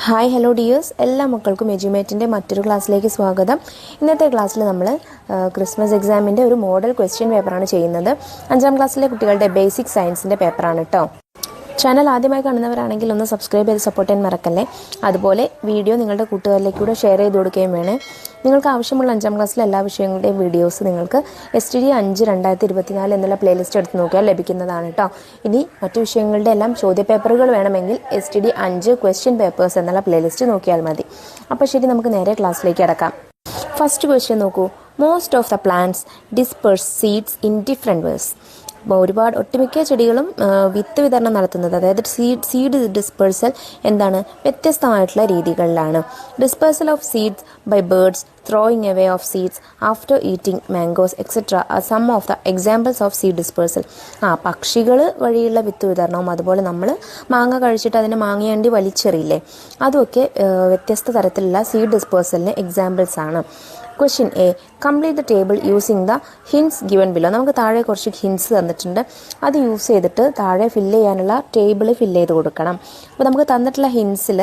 Hi hello dears, എല്ലാ മക്കൾക്കും എജ്യുമേറ്റിൻ്റെ മറ്റൊരു ക്ലാസ്സിലേക്ക് സ്വാഗതം. ഇന്നത്തെ ക്ലാസ്സിൽ നമ്മൾ ക്രിസ്മസ് എക്സാമിൻ്റെ ഒരു മോഡൽ ക്വസ്റ്റ്യൻ പേപ്പറാണ് ചെയ്യുന്നത്. 5ാം ക്ലാസ്സിലെ കുട്ടികളുടെ ബേസിക് സയൻസിൻ്റെ പേപ്പറാണ് കേട്ടോ. ചാനൽ ആദ്യമായി കാണുന്നവരാണെങ്കിൽ ഒന്ന് സബ്സ്ക്രൈബ് ചെയ്ത് സപ്പോർട്ട് ചെയ്യാൻ മറക്കല്ലേ. അതുപോലെ വീഡിയോ നിങ്ങളുടെ കൂട്ടുകാരിലേക്ക് കൂടെ ഷെയർ ചെയ്ത് കൊടുക്കുകയും വേണേ. നിങ്ങൾക്ക് ആവശ്യമുള്ള 5ാം ക്ലാസ്സിലെ എല്ലാ വിഷയങ്ങളുടെയും വീഡിയോസ് നിങ്ങൾക്ക് STD 5 2024 എന്നുള്ള പ്ലേലിസ്റ്റ് എടുത്ത് നോക്കിയാൽ ലഭിക്കുന്നതാണ് കേട്ടോ. ഇനി മറ്റു വിഷയങ്ങളുടെ എല്ലാം ചോദ്യപേപ്പറുകൾ വേണമെങ്കിൽ STD 5 ക്വസ്റ്റ്യൻ പേപ്പേഴ്സ് എന്നുള്ള പ്ലേലിസ്റ്റ് നോക്കിയാൽ മതി. അപ്പോൾ ശരി, നമുക്ക് നേരെ ക്ലാസ്സിലേക്ക് കടക്കാം. ഫസ്റ്റ് ക്വസ്റ്റ്യൻ നോക്കൂ. Most of the plants disperse seeds in different ways. ഒട്ടുമിക്ക ചെടികളും വിത്ത് വിതരണം നടത്തുന്നത്, അതായത് സീഡ് ഡിസ്പേഴ്സൽ എന്താണ്, വ്യത്യസ്തമായിട്ടുള്ള രീതികളിലാണ്. Dispersal of seeds by birds, throwing away of seeds after eating mangoes etcetera are some of the examples of seed dispersal. പക്ഷികൾ വഴിയുള്ള വിത്ത് വിതരണവും അതുപോലെ നമ്മൾ മാങ്ങ കഴിച്ചിട്ട് അതിനെ മാങ്ങയണ്ടി വലിച്ചെറിയില്ലേ, അതുമൊക്കെ വ്യത്യസ്ത തരത്തിലുള്ള സീഡ് ഡിസ്പേഴ്സലിന് എക്സാമ്പിൾസ് ആണ്. Question A. Complete the table using the hints given below. നമുക്ക് താഴെ കുറച്ച് ഹിൻസ് തന്നിട്ടുണ്ട്, അത് യൂസ് ചെയ്തിട്ട് താഴെ ഫില്ല് ചെയ്യാനുള്ള ടേബിൾ ഫില്ല് ചെയ്ത് കൊടുക്കണം. അപ്പോൾ നമുക്ക് തന്നിട്ടുള്ള ഹിൻസിൽ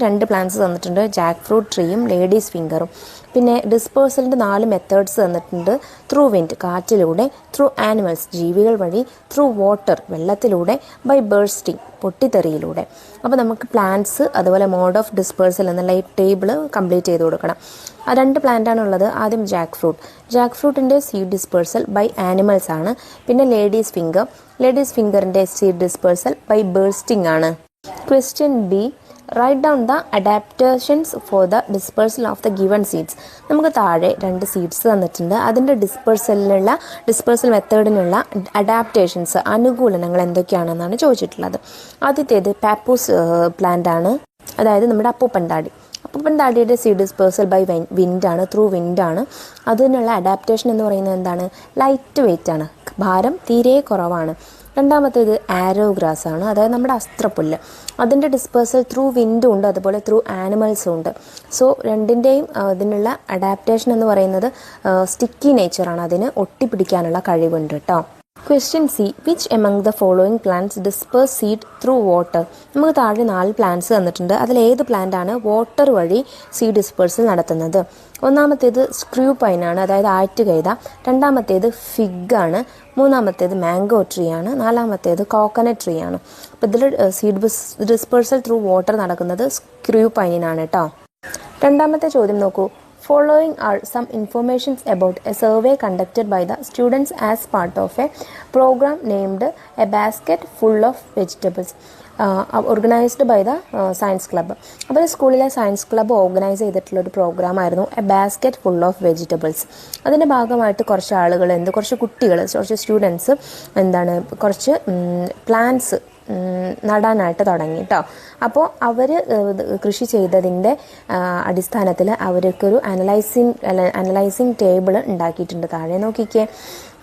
രണ്ട് പ്ലാന്റ്സ് തന്നിട്ടുണ്ട്, ജാക്ക് ഫ്രൂട്ട് ട്രീയും ലേഡീസ് ഫിംഗറും. പിന്നെ ഡിസ്പേഴ്സലിൻ്റെ 4 മെത്തേഡ്സ് തന്നിട്ടുണ്ട്. ത്രൂ വിൻഡ്, കാറ്റിലൂടെ; ത്രൂ ആനിമൽസ്, ജീവികൾ വഴി; ത്രൂ വാട്ടർ, വെള്ളത്തിലൂടെ; ബൈ ബേഴ്സ്റ്റിംഗ്, പൊട്ടിത്തെറിയിലൂടെ. അപ്പോൾ നമുക്ക് പ്ലാന്റ്സ് അതുപോലെ മോഡ് ഓഫ് ഡിസ്പേഴ്സൽ എന്നുള്ള ഈ ടേബിൾ കംപ്ലീറ്റ് ചെയ്ത് കൊടുക്കണം. 2 പ്ലാന്റാണ് ഉള്ളത്. ആദ്യം ജാക്ക് ഫ്രൂട്ടിൻ്റെ സീഡ് ഡിസ്പേഴ്സൽ ബൈ ആനിമൽസ് ആണ്. പിന്നെ ലേഡീസ് ഫിംഗറിൻ്റെ സീഡ് ഡിസ്പേഴ്സൽ ബൈ ബേഴ്സ്റ്റിംഗ് ആണ്. Question B. Right down the adaptations for the dispersal of the given seeds. നമുക്ക് താഴെ 2 സീഡ്സ് തന്നിട്ടുണ്ട്, അതിൻ്റെ ഡിസ്പേഴ്സൽ മെത്തേഡിനുള്ള അഡാപ്റ്റേഷൻസ്, അനുകൂലനങ്ങൾ എന്തൊക്കെയാണെന്നാണ് ചോദിച്ചിട്ടുള്ളത്. ആദ്യത്തേത് പാപ്പൂസ് പ്ലാന്റ് ആണ്, അതായത് നമ്മുടെ അപ്പൂപ്പൻ താടിയുടെ സീഡ് ഡിസ്പേഴ്സൽ ബൈ വിൻഡാണ്, ത്രൂ വിൻഡാണ്. അതിനുള്ള അഡാപ്റ്റേഷൻ എന്ന് പറയുന്നത് എന്താണ്, ലൈറ്റ് വെയിറ്റ് ആണ്, ഭാരം തീരെ കുറവാണ്. രണ്ടാമത്തേത് ആരോ ഗ്രാസ് ആണ്, അതായത് നമ്മുടെ അസ്ത്രപ്പുല്ല്. അതിൻ്റെ ഡിസ്പേഴ്സൽ ത്രൂ വിൻഡും ഉണ്ട്, അതുപോലെ ത്രൂ ആനിമൽസും ഉണ്ട്. സോ രണ്ടിൻ്റെയും ഇതിനുള്ള അഡാപ്റ്റേഷൻ എന്ന് പറയുന്നത് സ്റ്റിക്കി നേച്ചറാണ്, അതിന് ഒട്ടിപ്പിടിക്കാനുള്ള കഴിവുണ്ട് കേട്ടോ. Question C. Which among the following plants disperse seed through water. നമുക്ക് താഴെ 4 പ്ലാന്റ്സ് തന്നിട്ടുണ്ട്, അതിൽ ഏത് പ്ലാന്റ് ആണ് വാട്ടർ വഴി സീഡ് ഡിസ്പേഴ്സൽ നടത്തുന്നത്? ഒന്നാമത്തേത് സ്ക്രൂ പൈൻ ആണ്, അതായത് ആറ്റുകൈത. രണ്ടാമത്തേത് ഫിഗ് ആണ്. മൂന്നാമത്തേത് മാംഗോ ട്രീ ആണ്. നാലാമത്തേത് കോക്കനട്ട് ട്രീ ആണ്. അപ്പോൾ ഇതിൽ സീഡ് ഡിസ്പേഴ്സൽ ത്രൂ വാട്ടർ നടക്കുന്നത് സ്ക്രൂ പൈനിനാണ് കേട്ടോ. രണ്ടാമത്തെ ചോദ്യം നോക്കൂ. Following are some informations about a survey conducted by the students as part of a program named A Basket Full of Vegetables, organised by the science club. അപ്പോൾ സ്കൂളിലെ science club organise ചെയ്തിട്ടുള്ളൊരു പ്രോഗ്രാമായിരുന്നു a basket full of vegetables. അതിൻ്റെ ഭാഗമായിട്ട് കുറച്ച് കുട്ടികൾ, കുറച്ച് students കുറച്ച് പ്ലാന്റ്സ് നടാനായിട്ട് തുടങ്ങി കേട്ടോ. അപ്പോൾ അവർ കൃഷി ചെയ്തതിൻ്റെ അടിസ്ഥാനത്തിൽ അവർക്കൊരു അനലൈസിങ് ടേബിൾ ഉണ്ടാക്കിയിട്ടുണ്ട്. താഴെ നോക്കിക്കേ.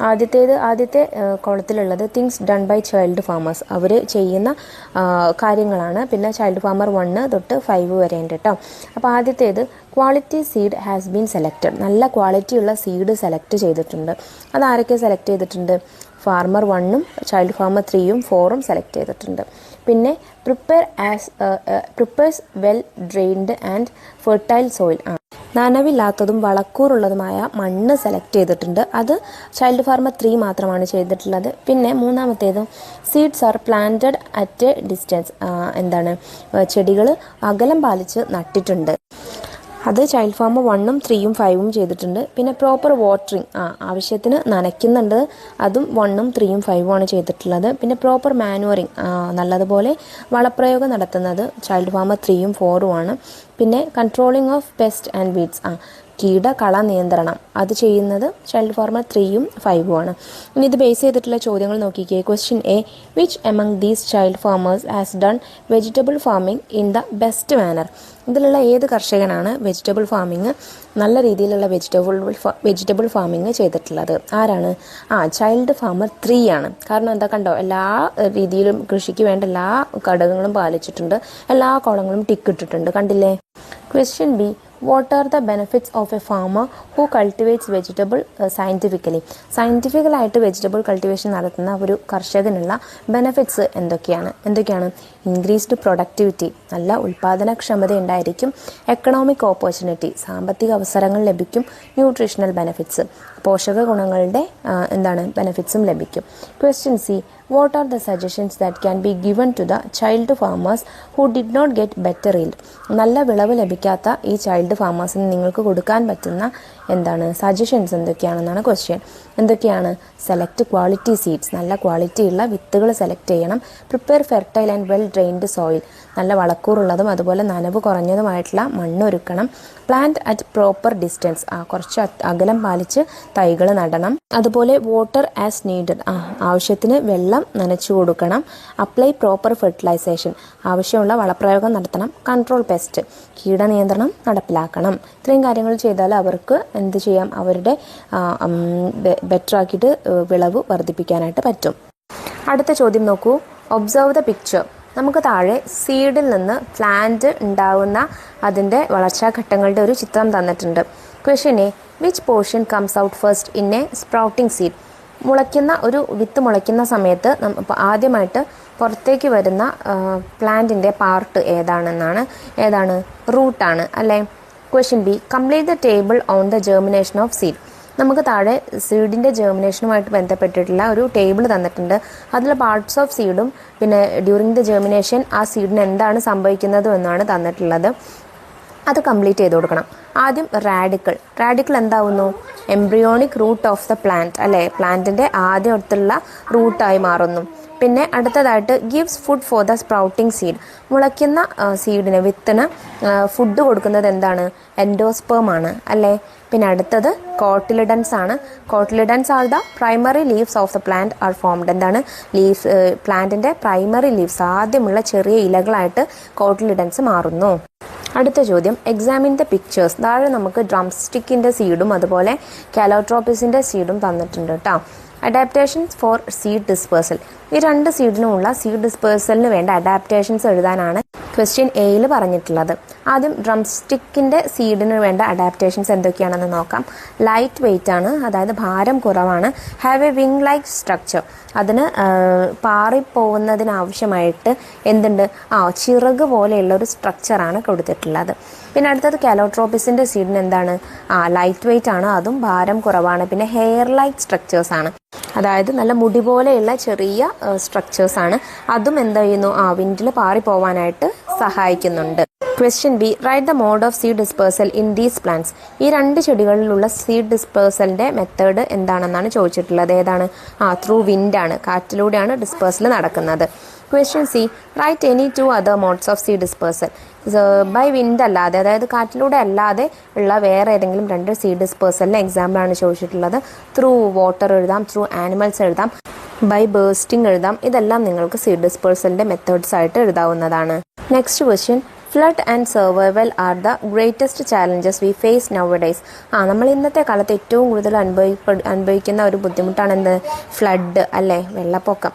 ആദ്യത്തെ കോളത്തിലുള്ളത് things done by child farmers, അവർ ചെയ്യുന്ന കാര്യങ്ങളാണ്. പിന്നെ ചൈൽഡ് ഫാമർ 1 തൊട്ട് 5 വരെ ഉണ്ട് കേട്ടോ. അപ്പോൾ ആദ്യത്തേത് quality seed has been selected, നല്ല ക്വാളിറ്റിയുള്ള സീഡ് സെലക്ട് ചെയ്തിട്ടുണ്ട്. അതാരൊക്കെ സെലക്ട് ചെയ്തിട്ടുണ്ട്? ഫാർമർ 1ഉം ചൈൽഡ് ഫാമർ 3ഉം 4ഉം സെലക്ട് ചെയ്തിട്ടുണ്ട്. പിന്നെ prepares well drained and fertile soil, നനവില്ലാത്തതും വളക്കൂറുള്ളതുമായ മണ്ണ് സെലക്ട് ചെയ്തിട്ടുണ്ട്. അത് ചൈൽഡ് ഫാർമർ 3 മാത്രമാണ് ചെയ്തിട്ടുള്ളത്. പിന്നെ മൂന്നാമത്തേതും seeds are planted at a distance, ചെടികൾ അകലം പാലിച്ച് നട്ടിട്ടുണ്ട്. അത് ചൈൽഡ് ഫാർമർ 1ഉം 3ഉം 5ഉം ചെയ്തിട്ടുണ്ട്. പിന്നെ പ്രോപ്പർ വാട്ടറിങ്, ആവശ്യത്തിന് നനയ്ക്കുന്നുണ്ട്, അതും 1ഉം 3ഉം 5ഉമാണ് ചെയ്തിട്ടുള്ളത്. പിന്നെ പ്രോപ്പർ മാനുവറിങ്, നല്ലതുപോലെ വളപ്രയോഗം നടത്തുന്നത് ചൈൽഡ് ഫാർമർ 3ഉം 4ഉമാണ്. പിന്നെ controlling of pest and weeds, കീടകള നിയന്ത്രണം, അത് ചെയ്യുന്നത് ചൈൽഡ് ഫാർമർ 3ഉം 5ഉമാണ്. ഇനി ഇത് ബേസ് ചെയ്തിട്ടുള്ള ചോദ്യങ്ങൾ നോക്കിക്കേ. Question A. Which among these child farmers has done vegetable farming in the best manner. ഇതിലുള്ള ഏത് കർഷകനാണ് വെജിറ്റബിൾ ഫാമിംഗ്, നല്ല രീതിയിലുള്ള വെജിറ്റബിൾ ഫാമിംഗ് ചെയ്തിട്ടുള്ളത്? ആരാണ്? ചൈൽഡ് ഫാർമർ 3 ആണ്. കാരണം എന്താ, കണ്ടോ, എല്ലാ രീതിയിലും കൃഷിക്ക് വേണ്ട എല്ലാ ഘടകങ്ങളും പാലിച്ചിട്ടുണ്ട്, എല്ലാ കോളങ്ങളും ടിക്ക് ഇട്ടിട്ടുണ്ട്, കണ്ടില്ലേ? Question B. What are the benefits of a farmer who cultivates vegetable scientifically? സയൻറ്റിഫിക്കലായിട്ട് വെജിറ്റബിൾ കൾട്ടിവേഷൻ നടത്തുന്ന ഒരു കർഷകനുള്ള ബെനിഫിറ്റ്സ് എന്തൊക്കെയാണ്? ഇൻക്രീസ്ഡ് പ്രൊഡക്ടിവിറ്റി, നല്ല ഉൽപ്പാദനക്ഷമത ഉണ്ടായിരിക്കും. എക്കണോമിക് ഓപ്പർച്യൂണിറ്റി, സാമ്പത്തിക അവസരങ്ങൾ ലഭിക്കും. ന്യൂട്രീഷണൽ ബെനിഫിറ്റ്സ്, പോഷക ഗുണങ്ങളുടെ ബെനിഫിറ്റ്സും ലഭിക്കും. Question C, what are the suggestions that can be given to the child farmers who did not get better yield? നല്ല വിളവ് ലഭിക്കാത്ത ഈ ചൈൽഡ് ഫാമേഴ്സിന് നിങ്ങൾക്ക് കൊടുക്കാൻ പറ്റുന്ന സജഷൻസ് എന്തൊക്കെയാണെന്നാണ് ക്വസ്റ്റ്യൻ. എന്തൊക്കെയാണ്? സെലക്ട് ക്വാളിറ്റി സീഡ്സ്, നല്ല ക്വാളിറ്റിയുള്ള വിത്തുകൾ സെലക്ട് ചെയ്യണം. Prepare fertile and well drained soil, നല്ല വളക്കൂറുള്ളതും അതുപോലെ നനവ് കുറഞ്ഞതുമായിട്ടുള്ള മണ്ണ് ഒരുക്കണം. പ്ലാന്റ് അറ്റ് പ്രോപ്പർ ഡിസ്റ്റൻസ്, കുറച്ച് അകലം പാലിച്ച് തൈകൾ നടണം. അതുപോലെ വാട്ടർ ആസ് നീഡഡ്, ആവശ്യത്തിന് വെള്ളം നനച്ചു കൊടുക്കണം. അപ്ലൈ പ്രോപ്പർ ഫെർട്ടിലൈസേഷൻ, ആവശ്യമുള്ള വളപ്രയോഗം നടത്തണം. കൺട്രോൾ പെസ്റ്റ്, കീടനിയന്ത്രണം നടപ്പിലാക്കണം. ഇത്രയും കാര്യങ്ങൾ ചെയ്താൽ അവർക്ക് എന്ത് ചെയ്യാം? അവരുടെ ബെറ്റർ ആക്കിയിട്ട് വിളവ് വർദ്ധിപ്പിക്കാനായിട്ട് പറ്റും. അടുത്ത ചോദ്യം നോക്കൂ. Observe the picture. നമുക്ക് താഴെ സീഡിൽ നിന്ന് പ്ലാന്റ് ഉണ്ടാവുന്ന അതിൻ്റെ വളർച്ചാഘട്ടങ്ങളുടെ ഒരു ചിത്രം തന്നിട്ടുണ്ട്. Question A, which portion comes out first in A sprouting seed? ഒരു വിത്ത് മുളയ്ക്കുന്ന സമയത്ത് ആദ്യമായിട്ട് പുറത്തേക്ക് വരുന്ന പ്ലാന്റിൻ്റെ പാർട്ട് ഏതാണ്? റൂട്ടാണ് അല്ലേ? Question B, complete the table on the germination of seed. നമുക്ക് താഴെ സീഡിൻ്റെ ജെർമിനേഷനുമായിട്ട് ബന്ധപ്പെട്ടിട്ടുള്ള ഒരു ടേബിൾ തന്നിട്ടുണ്ട്. അതിൽ പാർട്സ് ഓഫ് സീഡും പിന്നെ ഡ്യൂറിങ് ദ ജെർമിനേഷൻ ആ സീഡിന് എന്താണ് സംഭവിക്കുന്നത് എന്നാണ് തന്നിട്ടുള്ളത്. അത് കംപ്ലീറ്റ് ചെയ്ത് കൊടുക്കണം. ആദ്യം റാഡിക്കിൾ എന്താവുന്നു? Embryonic root of the plant അല്ലേ? പ്ലാന്റിൻ്റെ ആദ്യത്തുള്ള റൂട്ടായി മാറുന്നു. പിന്നെ അടുത്തതായിട്ട് gives food for the sprouting seed. മുളയ്ക്കുന്ന സീഡിന് വിത്തിന് ഫുഡ് കൊടുക്കുന്നത് എന്താണ്? എൻഡോസ്പേം ആണ് അല്ലേ? പിന്നെ അടുത്തത് കോട്ടിലിഡൻസ് ആണ്. Cotyledons are the primary leaves of the plant are formed. Leaves, പ്ലാന്റിൻ്റെ പ്രൈമറി ലീവ്സ്, ആദ്യമുള്ള ചെറിയ ഇലകളായിട്ട് കോട്ടിലിഡൻസ് മാറുന്നു. അടുത്ത ചോദ്യം, എക്സാമിൻ ദ പിക്ചേഴ്സ്. താഴെ നമുക്ക് ഡ്രം സ്റ്റിക്കിൻ്റെ സീഡും അതുപോലെ കാലോട്രോപ്പിസിൻ്റെ സീഡും തന്നിട്ടുണ്ട് കേട്ടോ. Adaptations four seed dispersal. ഈ രണ്ട് സീഡിനുമുള്ള സീഡ് ഡിസ്പേഴ്സലിന് വേണ്ട അഡാപ്റ്റേഷൻസ് എഴുതാനാണ് ക്വസ്റ്റ്യൻ എയിൽ പറഞ്ഞിട്ടുള്ളത്. ആദ്യം ഡ്രം സ്റ്റിക്കിൻ്റെ സീഡിന് വേണ്ട അഡാപ്റ്റേഷൻസ് എന്തൊക്കെയാണെന്ന് നോക്കാം. ലൈറ്റ് വെയിറ്റ് ആണ്, അതായത് ഭാരം കുറവാണ്. Have A wing like structure, അതിന് പാറിപ്പോകുന്നതിനാവശ്യമായിട്ട് ചിറക് പോലെയുള്ള ഒരു സ്ട്രക്ചറാണ് കൊടുത്തിട്ടുള്ളത്. പിന്നെ അടുത്തത് കാലോട്രോപ്പിസിൻ്റെ സീഡിന് എന്താണ്? ലൈറ്റ് വെയിറ്റ് ആണ്, അതും ഭാരം കുറവാണ്. പിന്നെ ഹെയർ ലൈക്ക് സ്ട്രക്ചേഴ്സ് ആണ്, അതായത് നല്ല മുടി പോലെയുള്ള ചെറിയ സ്ട്രക്ചേഴ്സ് ആണ്. അതും വിൻഡിൽ പാറിപ്പോവാനായിട്ട് സഹായിക്കുന്നുണ്ട്. Question B, write the mode of seed dispersal in these plants. ഈ രണ്ട് ചെടികളിലുള്ള സീഡ് ഡിസ്പേഴ്സലിൻ്റെ മെത്തേഡ് എന്താണെന്നാണ് ചോദിച്ചിട്ടുള്ളത്. ഏതാണ്? ത്രൂ വിൻഡാണ്, കാറ്റിലൂടെയാണ് ഡിസ്പേഴ്സൽ നടക്കുന്നത്. Question C, write any two other modes of seed dispersal. By wind അല്ലാതെ, അതായത് കാറ്റിലൂടെ അല്ലാതെ ഉള്ള വേറെ ഏതെങ്കിലും രണ്ട് സീഡ് ഡിസ്പേഴ്സലിൻ്റെ എക്സാമ്പിളാണ് ചോദിച്ചിട്ടുള്ളത്. ത്രൂ വാട്ടർ എഴുതാം, ത്രൂ ആനിമൽസ് എഴുതാം, ബൈ ബേസ്റ്റിംഗ് എഴുതാം. ഇതെല്ലാം നിങ്ങൾക്ക് സീഡ് ഡിസ്പേഴ്സലിൻ്റെ മെത്തേഡ്സ് ആയിട്ട് എഴുതാവുന്നതാണ്. Next question, flood and survival are the greatest challenges we face nowadays. നമ്മൾ ഇന്നത്തെ കാലത്ത് ഏറ്റവും കൂടുതൽ അനുഭവിക്കുന്ന ഒരു ബുദ്ധിമുട്ടാണ് ഫ്ലഡ് അല്ലേ? വെള്ളപ്പൊക്കം.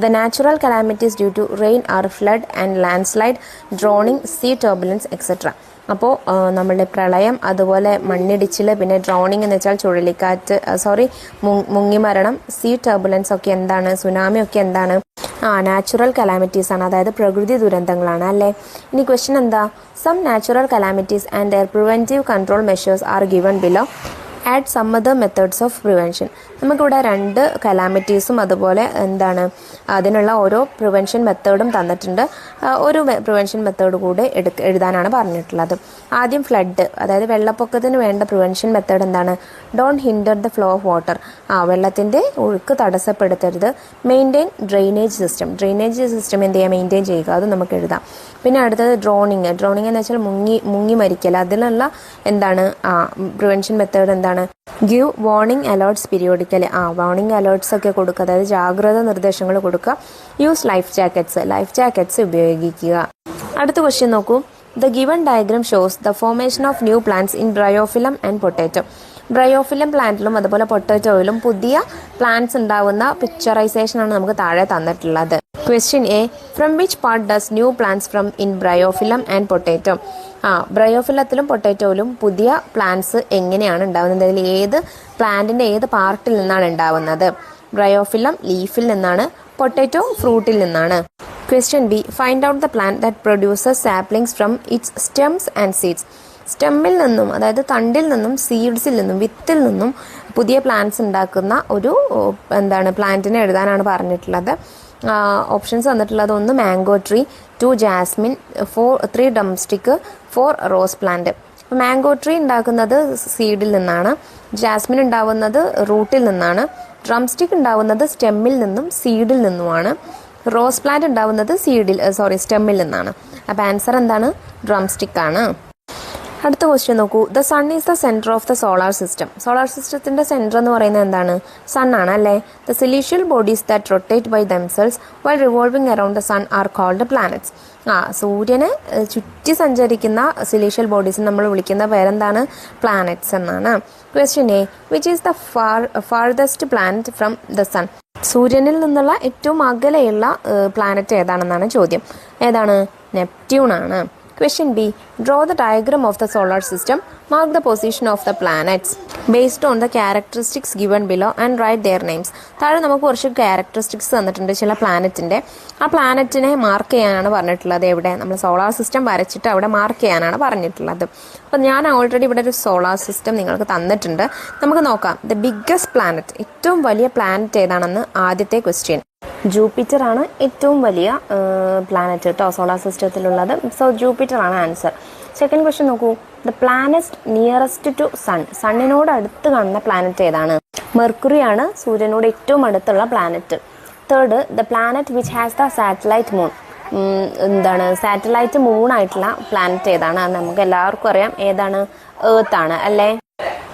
The natural calamities due to rain are flood and landslide, drowning, sea turbulence, etc. അപ്പോൾ നമ്മളുടെ പ്രളയം, അതുപോലെ മണ്ണിടിച്ചിൽ, പിന്നെ ഡ്രോണിങ് എന്ന് വെച്ചാൽ ചുഴലിക്കാറ്റ്, മുങ്ങിമരണം, സീ ടർബുലൻസ് ഒക്കെ എന്താണ്? സുനാമി ഒക്കെ എന്താണ്? നാച്ചുറൽ കലാമിറ്റീസ് ആണ്, അതായത് പ്രകൃതി ദുരന്തങ്ങളാണ് അല്ലേ? ഇനി ക്വസ്റ്റ്യൻ എന്താ? Some natural calamities and their preventive control measures are given below. Add some other methods of prevention. നമുക്കിവിടെ രണ്ട് കലാമിറ്റീസും അതുപോലെ അതിനുള്ള ഓരോ പ്രിവെൻഷൻ മെത്തേഡും തന്നിട്ടുണ്ട്. ഒരു പ്രിവെൻഷൻ മെത്തേഡ് കൂടെ എഴുതാനാണ് പറഞ്ഞിട്ടുള്ളത്. ആദ്യം ഫ്ലഡ്, അതായത് വെള്ളപ്പൊക്കത്തിന് വേണ്ട പ്രിവെൻഷൻ മെത്തേഡ് എന്താണ്? Don't hinder the flow of water, മുളത്തിൻ്റെ ഒഴുക്ക് തടസ്സപ്പെടുത്തരുത്. Maintain drainage system, drainage system എന്ത് ചെയ്യുക? മെയിൻറ്റെയിൻ ചെയ്യുക, അത് നമുക്ക് എഴുതാം. പിന്നെ അടുത്തത് ഡ്രോണിങ് എന്ന് വെച്ചാൽ മുങ്ങി മരിക്കൽ. അതിനുള്ള പ്രിവെൻഷൻ മെത്തേഡ് എന്താണ്? Give warning alerts periodically, warning alerts ഒക്കെ കൊടുക്കുക, അതായത് ജാഗ്രത നിർദ്ദേശങ്ങൾ കൊടുക്കുക. യൂസ് ലൈഫ് ജാക്കറ്റ്സ് ഉപയോഗിക്കുക. അടുത്ത ക്വസ്റ്റ്യൻ നോക്കൂ. The given diagram shows the formation of new plants in bryophyllum and potato. Bryophyllum പ്ലാന്റിലും അതുപോലെ പൊട്ടാറ്റോയിലും പുതിയ പ്ലാന്റ്സ് ഉണ്ടാവുന്ന പിക്ചറൈസേഷനാണ് നമുക്ക് താഴെ തന്നിട്ടുള്ളത്. Question A. From which part does new plants from in bryophyllum and potato? ബ്രയോഫില്ലത്തിലും പൊട്ടാറ്റോയിലും പുതിയ പ്ലാന്റ്സ് എങ്ങനെയാണ് ഉണ്ടാകുന്നത്? അതിൽ ഏത് പ്ലാന്റിൻ്റെ ഏത് പാർട്ടിൽ നിന്നാണ് ഉണ്ടാവുന്നത്? ബ്രയോഫില്ലം ലീഫിൽ നിന്നാണ്, പൊട്ടാറ്റോ ഫ്രൂട്ടിൽ നിന്നാണ്. Question B. Find out the plant that produces saplings from its stems and seeds. സ്റ്റെമ്മിൽ നിന്നും, അതായത് തണ്ടിൽ നിന്നും, സീഡ്സിൽ നിന്നും, വിത്തിൽ നിന്നും പുതിയ പ്ലാന്റ്സ് ഉണ്ടാക്കുന്ന ഒരു പ്ലാന്റിനെ എഴുതാനാണ് പറഞ്ഞിട്ടുള്ളത്. ഓപ്ഷൻസ് തന്നിട്ടുള്ളത് 1 mango tree, 2 jasmine, 3 drumstick, 4 rose plant. Mango tree ഉണ്ടാക്കുന്നത് സീഡിൽ നിന്നാണ്, ജാസ്മിൻ ഉണ്ടാവുന്നത് റൂട്ടിൽ നിന്നാണ്, ഡ്രംസ്റ്റിക്ക് ഉണ്ടാവുന്നത് സ്റ്റെമ്മിൽ നിന്നും സീഡിൽ നിന്നുമാണ്, റോസ് പ്ലാന്റ് ഉണ്ടാവുന്നത് സ്റ്റെമ്മിൽ നിന്നാണ്. അപ്പോൾ ആൻസർ എന്താണ്? ഡ്രംസ്റ്റിക്ക് ആണ്. അടുത്ത ക്വസ്റ്റ്യൻ നോക്കൂ. The sun is the centre of the solar system. Solar സിസ്റ്റത്തിൻ്റെ സെൻറ്റർ എന്ന് പറയുന്നത് എന്താണ്? സൺ ആണ് അല്ലേ? The celestial bodies that rotate by themselves while revolving around the sun are called planets. സൂര്യനെ ചുറ്റി സഞ്ചരിക്കുന്ന സിലീഷ്യൽ ബോഡീസ് നമ്മൾ വിളിക്കുന്ന പേരെന്താണ്? പ്ലാനറ്റ്സ് എന്നാണ്. Question A. Which is the farthest planet from the sun? സൂര്യനിൽ നിന്നുള്ള ഏറ്റവും അകലെയുള്ള പ്ലാനറ്റ് ഏതാണെന്നാണ് ചോദ്യം. ഏതാണ്? നെപ്റ്റ്യൂൺ ആണ്. Question B. Draw the diagram of the solar system. Mark the position of the planets based on the characteristics given below and write their names. താഴെ നമുക്ക് കുറച്ച് ക്യാരക്ടറിസ്റ്റിക്സ് തന്നിട്ടുണ്ട് ചില പ്ലാനറ്റിൻ്റെ. ആ പ്ലാനറ്റിനെ മാർക്ക് ചെയ്യാനാണ് പറഞ്ഞിട്ടുള്ളത്. എവിടെ? നമ്മൾ സോളാർ സിസ്റ്റം വരച്ചിട്ട് അവിടെ മാർക്ക് ചെയ്യാനാണ് പറഞ്ഞിട്ടുള്ളത്. അപ്പോൾ ഞാൻ ഓൾറെഡി ഇവിടെ ഒരു സോളാർ സിസ്റ്റം നിങ്ങൾക്ക് തന്നിട്ടുണ്ട്. നമുക്ക് നോക്കാം. ദ ബിഗ്ഗസ്റ്റ് പ്ലാനറ്റ്, ഏറ്റവും വലിയ പ്ലാനറ്റ് ഏതാണെന്ന് ആദ്യത്തെ ക്വസ്റ്റ്യൻ. ജൂപ്പിറ്റർ ആണ് ഏറ്റവും വലിയ പ്ലാനറ്റ് കേട്ടോ സോളാർ സിസ്റ്റത്തിലുള്ളത്. സോ ജൂപ്പിറ്റർ ആണ് ആൻസർ. സെക്കൻഡ് ക്വസ്റ്റ്യൻ നോക്കൂ. The planet nearest to sun. സണ്ണിനോട് അടുത്ത് കാണുന്ന പ്ലാനറ്റ് ഏതാണ്? മെർക്കുറി ആണ് സൂര്യനോട് ഏറ്റവും അടുത്തുള്ള planet. Third, the planet which has the satellite moon. Satellite മൂണായിട്ടുള്ള പ്ലാനറ്റ് ഏതാണ്? അത് നമുക്ക് എല്ലാവർക്കും അറിയാം. ഏതാണ്? എർത്ത് ആണ് അല്ലേ?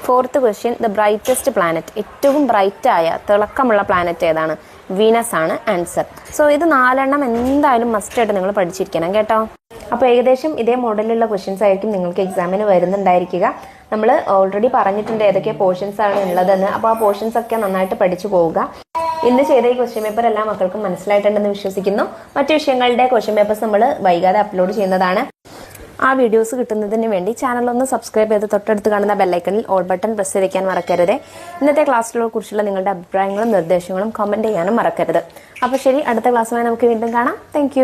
Fourth question. The brightest planet. ഏറ്റവും ബ്രൈറ്റായ തിളക്കമുള്ള പ്ലാനറ്റ് ഏതാണ്? വീനസ് ആണ് ആൻസർ. സോ ഇത് 4 എന്തായാലും മസ്റ്റായിട്ട് നിങ്ങൾ പഠിച്ചിരിക്കണം കേട്ടോ. അപ്പോൾ ഏകദേശം ഇതേ മോഡലിലുള്ള ക്വസ്റ്റ്യൻസ് ആയിരിക്കും നിങ്ങൾക്ക് എക്സാമിന് വരുന്നുണ്ടായിരിക്കുക. നമ്മൾ ഓൾറെഡി പറഞ്ഞിട്ടുണ്ട് ഏതൊക്കെ പോർഷൻസ് ആണ് ഉള്ളതെന്ന്. അപ്പോൾ ആ പോർഷൻസ് ഒക്കെ നന്നായിട്ട് പഠിച്ചു പോവുക. ഇന്ന് ചെയ്ത ഈ ക്വസ്റ്റ്യൻ പേപ്പർ എല്ലാ മക്കൾക്കും മനസ്സിലായിട്ടുണ്ടെന്ന് വിശ്വസിക്കുന്നു. മറ്റു വിഷയങ്ങളുടെ ക്വസ്റ്റ്യൻ പേപ്പേഴ്സ് നമ്മൾ വൈകാതെ അപ്ലോഡ് ചെയ്യുന്നതാണ്. ആ വീഡിയോസ് കിട്ടുന്നതിന് വേണ്ടി ചാനലൊന്ന് സബ്സ്ക്രൈബ് ചെയ്ത് തൊട്ടടുത്ത് കാണുന്ന ബെല്ലൈക്കണിൽ ഓൾ ബട്ടൺ പ്രസ് ചെയ്തേക്കാൻ മറക്കരുത്. ഇന്നത്തെ ക്ലാസ്സിനെ കുറിച്ചുള്ള നിങ്ങളുടെ അഭിപ്രായങ്ങളും നിർദ്ദേശങ്ങളും കമൻറ്റ് ചെയ്യാനും മറക്കരുത്. അപ്പോൾ ശരി, അടുത്ത ക്ലാസ്സുമായി നമുക്ക് വീണ്ടും കാണാം. താങ്ക്